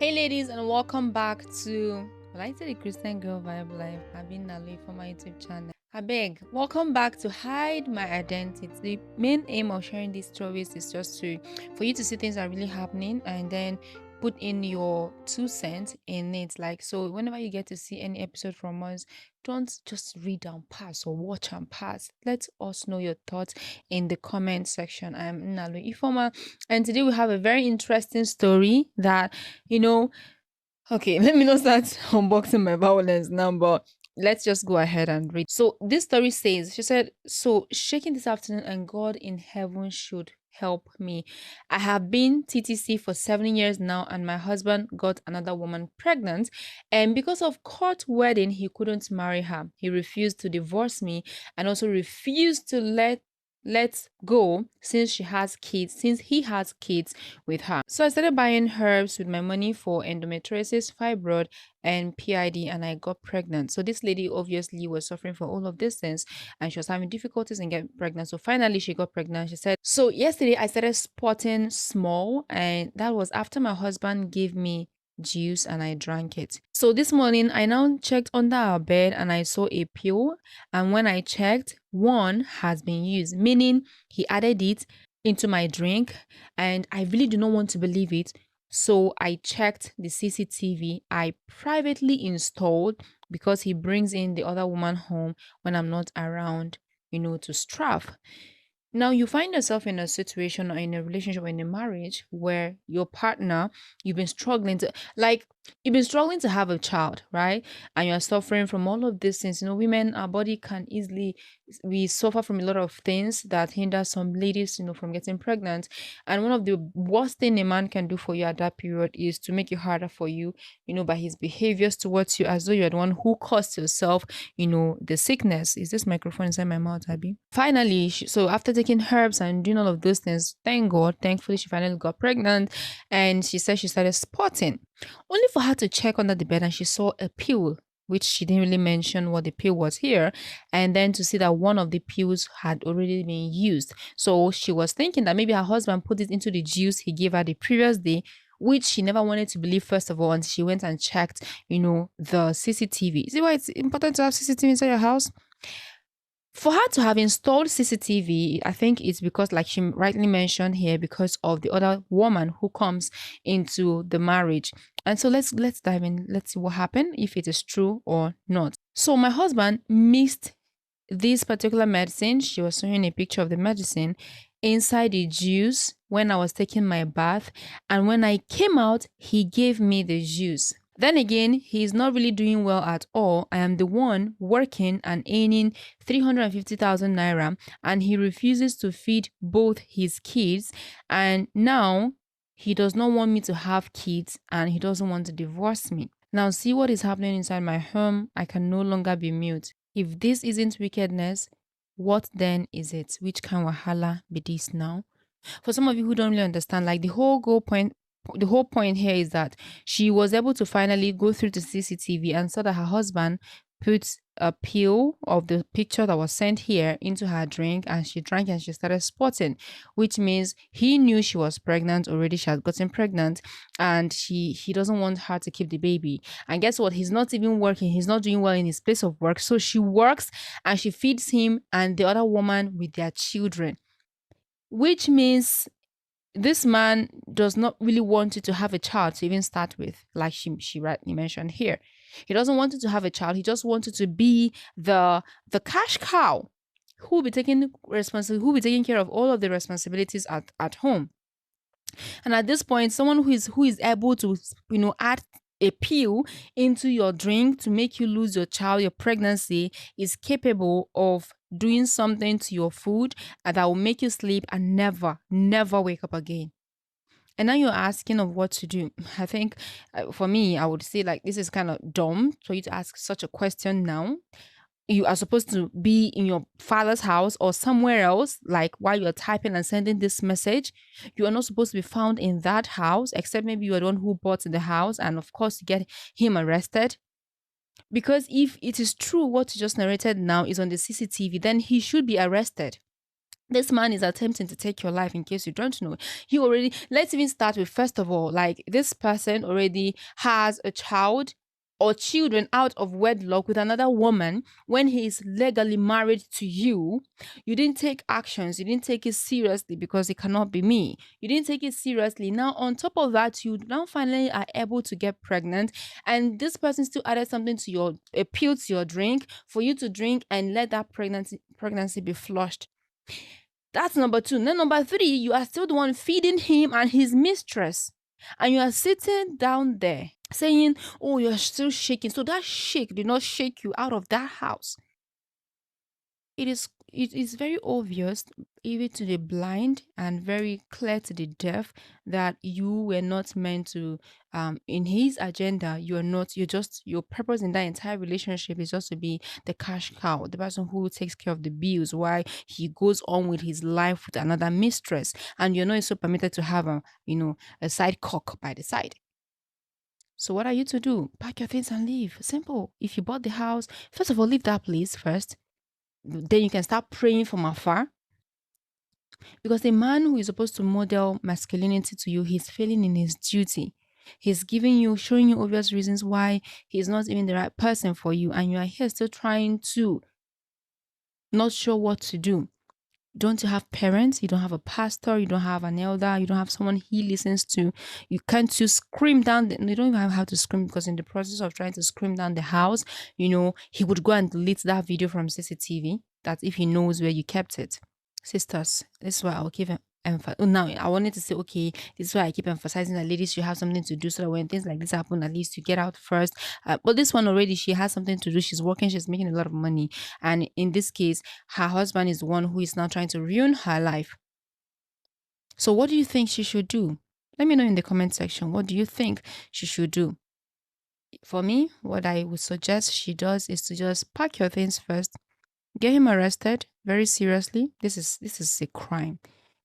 Hey ladies, and welcome back to the Christian Girl Vibe Life. I've been Nnalue for my YouTube channel. I beg, welcome back to Hide My Identity. The main aim of sharing these stories is just for you to see things that are really happening and then put in your 2 cents in it. Like, so whenever you get to see any episode from us, don't just read and pass or watch and pass. Let us know your thoughts in the comment section. I'm Nnalue Ifeoma, and today we have a very interesting story that you know, okay, let me not start unboxing my violence now, but let's just go ahead and read. So this story says, she said, so shaking this afternoon and God in heaven should help me. I have been TTC for 7 years now, and my husband got another woman pregnant. And because of court wedding, he couldn't marry her. He refused to divorce me and also refused to let go since he has kids with her. So I started buying herbs with my money for endometriosis, fibroid, and PID, and I got pregnant. So this lady obviously was suffering from all of these things, and she was having difficulties in getting pregnant. So finally she got pregnant. She said, so yesterday I started spotting small, and that was after my husband gave me juice and I drank it. So this morning I now checked under our bed and I saw a pill, and when I checked, one has been used, meaning he added it into my drink, and I really do not want to believe it. So I checked the CCTV I privately installed because he brings in the other woman home when I'm not around, to straff. Now you find yourself in a situation or in a relationship or in a marriage where your partner, you've been struggling to like you've been struggling to have a child, right? And you're suffering from all of these things. Women, our body can easily we suffer from a lot of things that hinder some ladies, from getting pregnant. And one of the worst thing a man can do for you at that period is to make it harder for you, by his behaviors towards you, as though you're the one who caused yourself, the sickness. Is this microphone inside my mouth, Abby? Finally, so after taking herbs and doing all of those things, thank God, thankfully, she finally got pregnant. And she said she started spotting, only for her to check under the bed and she saw a pill, which she didn't really mention what the pill was here, and then to see that one of the pills had already been used. So she was thinking that maybe her husband put it into the juice he gave her the previous day, which she never wanted to believe, first of all, until she went and checked, the CCTV. See why it's important to have CCTV inside your house? For her to have installed CCTV, I think it's because, like she rightly mentioned here, because of the other woman who comes into the marriage. And so let's dive in. Let's see what happened, if it is true or not. So my husband mixed this particular medicine. She was showing a picture of the medicine inside the juice when I was taking my bath, and when I came out, he gave me the juice. Then again, he is not really doing well at all. I am the one working and earning 350,000 naira, and he refuses to feed both his kids. And now he does not want me to have kids, and he doesn't want to divorce me. Now, see what is happening inside my home. I can no longer be mute. If this isn't wickedness, what then is it? Which kind of wahala be this now? For some of you who don't really understand, like the whole point here is that she was able to finally go through the CCTV and saw that her husband put a pill of the picture that was sent here into her drink, and she drank and she started spotting, which means he knew she was pregnant already. She had gotten pregnant, and he doesn't want her to keep the baby. And guess what? He's not even working. He's not doing well in his place of work. So she works and she feeds him and the other woman with their children, which means this man does not really want you to have a child to even start with, like she rightly mentioned here. He doesn't want you to have a child. He just wanted to be the cash cow who will be taking care of all of the responsibilities at home. And at this point, someone who is able to add a pill into your drink to make you lose your child, your pregnancy, is capable of doing something to your food that will make you sleep and never wake up again. And now you're asking of what to do. I think for me, I would say like this is kind of dumb for you to ask such a question now. You are supposed to be in your father's house or somewhere else, like while you're typing and sending this message. You are not supposed to be found in that house, except maybe you are the one who bought the house, and of course you get him arrested. Because if it is true what you just narrated now is on the CCTV, then he should be arrested. This man is attempting to take your life. In case you don't know, let's even start with, first of all, like, this person already has a child or children out of wedlock with another woman when he is legally married to you. You didn't take actions, you didn't take it seriously because it cannot be me. You didn't take it seriously. Now, on top of that, you now finally are able to get pregnant, and this person still added something to your appeal to your drink for you to drink and let that pregnancy be flushed. That's number two. Then number three, you are still the one feeding him and his mistress. And you are sitting down there saying, oh, you're still shaking. So that shake did not shake you out of that house. It is very obvious, even to the blind, and very clear to the deaf, that you were not meant to, in his agenda, your purpose in that entire relationship is just to be the cash cow, the person who takes care of the bills while he goes on with his life with another mistress, and you're not so permitted to have a side cock by the side. So what are you to do? Pack your things and leave. Simple. If you bought the house, first of all, leave that place first. Then you can start praying from afar. Because a man who is supposed to model masculinity to you, he's failing in his duty. He's showing you obvious reasons why he's not even the right person for you, and you are here still trying to, not sure what to do. Don't you have parents? You don't have a pastor, you don't have an elder, you don't have someone he listens to. You can't just scream down. You don't even have how to scream, because in the process of trying to scream down the house, he would go and delete that video from CCTV, that if he knows where you kept it. Sisters, this is why I'll keep now I wanted to say, okay, this is why I keep emphasizing that ladies should have something to do, so that when things like this happen, at least you get out first. But this one already, she has something to do. She's working, she's making a lot of money, and in this case, her husband is the one who is now trying to ruin her life. So what do you think she should do? Let me know in the comment section. What do you think she should do? For me, what I would suggest she does is to just pack your things first, get him arrested very seriously. This is a crime.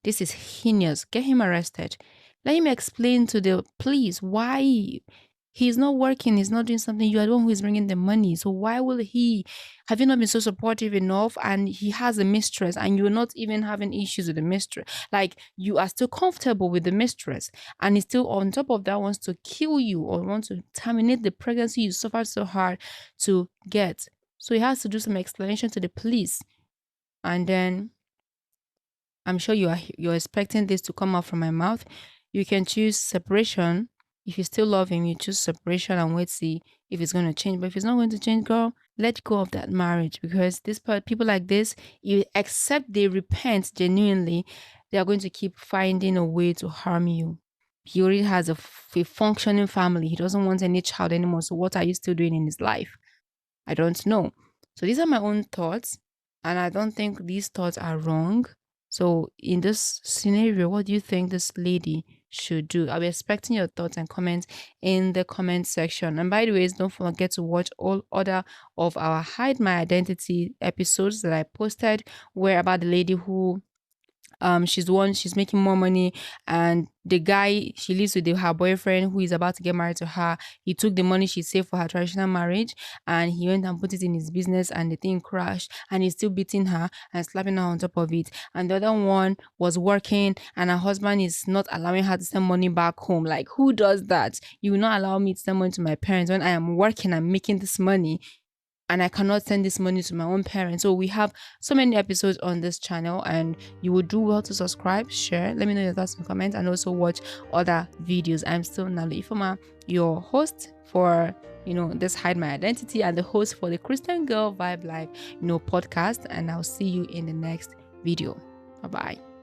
This is heinous. Get him arrested. Let him explain to the police why he's not working, he's not doing something. You are the one who is bringing the money. So why will he? Have you not been so supportive enough? And he has a mistress, and you're not even having issues with the mistress. Like, you are still comfortable with the mistress, and he still on top of that wants to kill you or want to terminate the pregnancy you suffered so hard to get. So he has to do some explanation to the police. And then I'm sure you're expecting this to come out from my mouth. You can choose separation. If you still love him, you choose separation and wait, see if it's going to change. But if it's not going to change, girl, let go of that marriage, because people like this, except they repent genuinely, they are going to keep finding a way to harm you. He already has a functioning family. He doesn't want any child anymore. So what are you still doing in his life? I don't know. So these are my own thoughts, and I don't think these thoughts are wrong. So in this scenario, what do you think this lady should do? I'll be expecting your thoughts and comments in the comment section. And by the way, don't forget to watch all other of our Hide My Identity episodes that I posted, where about the lady who she's making more money, and the guy she lives with, her boyfriend who is about to get married to her, he took the money she saved for her traditional marriage and he went and put it in his business, and the thing crashed, and he's still beating her and slapping her on top of it. And the other one was working, and her husband is not allowing her to send money back home. Like, who does that? You will not allow me to send money to my parents when I am working and making this money, and I cannot send this money to my own parents. So we have so many episodes on this channel, and you would do well to subscribe, share, let me know your thoughts and comments, and also watch other videos. I'm still Nnalue Ifeoma, your host for this Hide My Identity, and the host for the Christian Girl Vibe Life podcast, and I'll see you in the next video. Bye bye.